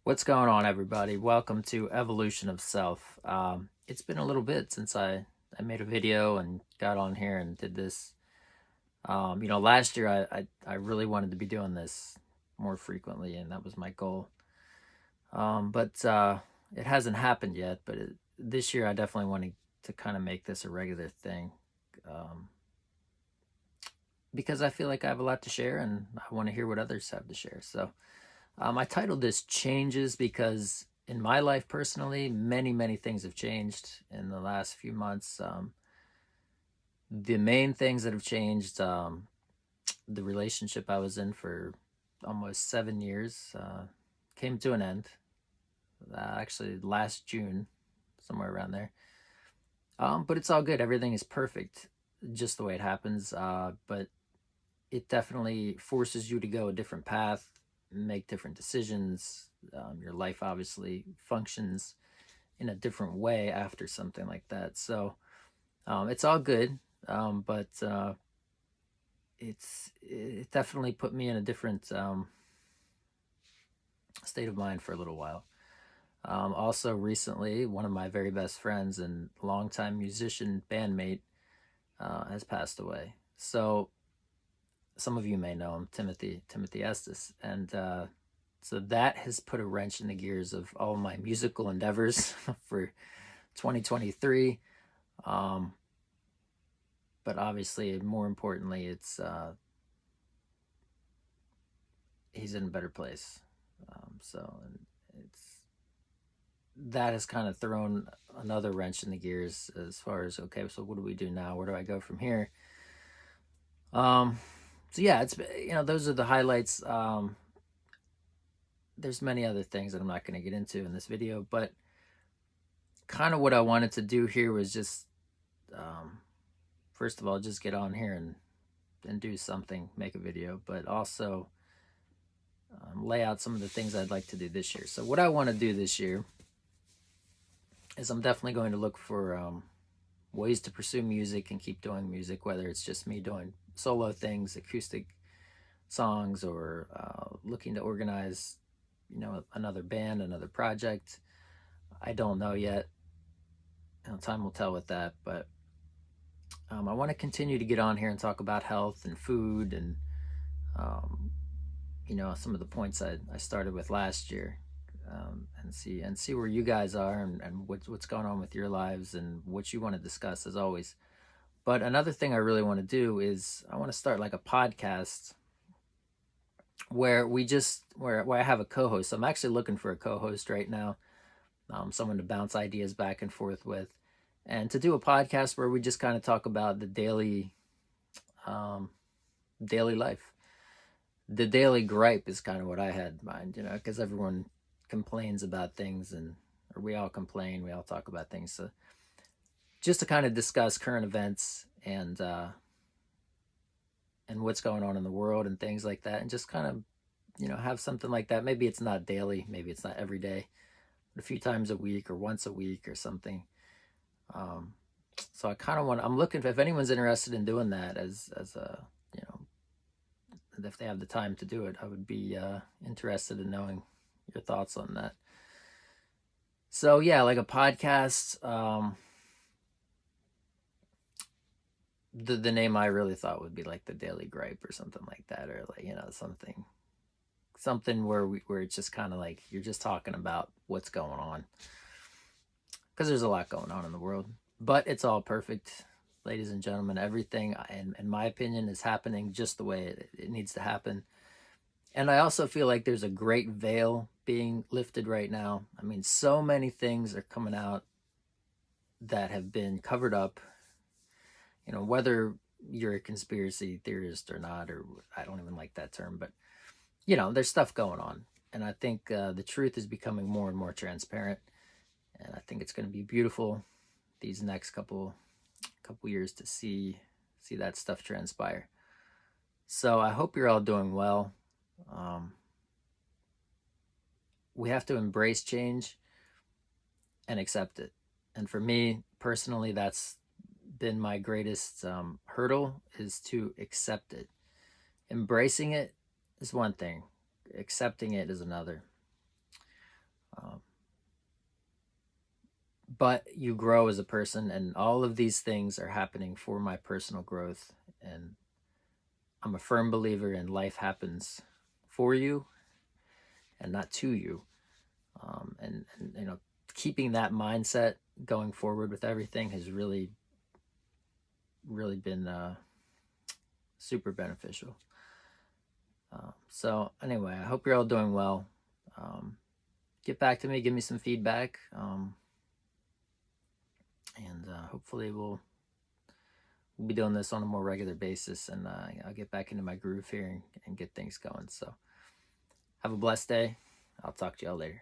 What's going on, everybody? Welcome to Evolution of Self. It's been a little bit since I made a video and got on here and did this. Last year I really wanted to be doing this more frequently, and that was my goal. But it hasn't happened yet. This year I definitely want to kind of make this a regular thing, um, because I feel like I have a lot to share, and I want to hear what others have to share. I titled this Changes because in my life personally, many things have changed in the last few months. The main things that have changed, the relationship I was in for almost 7 years came to an end. Actually, last June, somewhere around there. But it's all good. Everything is perfect, just the way it happens. But it definitely forces you to go a different path, make different decisions. Your life obviously functions in a different way after something like that. It's all good, but it definitely put me in a different state of mind for a little while. Also, recently, one of my very best friends and longtime musician bandmate has passed away. So some of you may know him, Timothy Estes, and so that has put a wrench in the gears of all my musical endeavors for 2023. Um, but obviously, more importantly, it's he's in a better place. So it's that has kind of thrown another wrench in the gears as far as, okay, so what do we do now? Where do I go from here? Um, so yeah, it's those are the highlights. There's many other things that I'm not going to get into in this video, but kind of what I wanted to do here was just, um, first of all, just get on here and do something, make a video, but also lay out some of the things I'd like to do this year. So what I want to do this year is I'm definitely going to look for ways to pursue music and keep doing music, whether it's just me doing solo things, acoustic songs, or looking to organize, another band, another project. I don't know yet. Time will tell with that, but I want to continue to get on here and talk about health and food and um, some of the points I started with last year, and see where you guys are and what's going on with your lives and what you want to discuss as always. But another thing I really want to do is I want to start like a podcast where where I have a co-host. I'm actually looking for a co-host right now, someone to bounce ideas back and forth with, and to do a podcast where we just kind of talk about the um, daily life. The daily gripe is kind of what I had in mind, because everyone complains about things, or we all complain, we all talk about things. So just to kind of discuss current events and what's going on in the world and things like that, and just kind of have something like that. Maybe it's not daily, maybe it's not every day, but a few times a week or once a week or something. Um, so I kind of want. I'm looking if anyone's interested in doing that as a you know if they have the time to do it. I would be interested in knowing your thoughts on that. So yeah, like a podcast. The name I really thought would be like the Daily Gripe or something like that, or like something where it's just kind of like you're just talking about what's going on, because there's a lot going on in the world, but it's all perfect, ladies and gentlemen. Everything, in my opinion, is happening just the way it needs to happen. And I also feel like there's a great veil being lifted right now. I mean, so many things are coming out that have been covered up, whether you're a conspiracy theorist or not, or I don't even like that term, but there's stuff going on. And I think the truth is becoming more and more transparent. And I think it's going to be beautiful these next couple years to see that stuff transpire. So I hope you're all doing well. Um, we have to embrace change and accept it. And for me personally, that's been my greatest hurdle, is to accept it. Embracing it is one thing, accepting it is another. Um, but you grow as a person, and all of these things are happening for my personal growth. And I'm a firm believer in life happens for you and not to you. And you know, keeping that mindset going forward with everything has really been super beneficial. So anyway, I hope you're all doing well. Get back to me, give me some feedback, and hopefully we'll be doing this on a more regular basis, and I'll get back into my groove here and get things going. So have a blessed day. I'll talk to y'all later.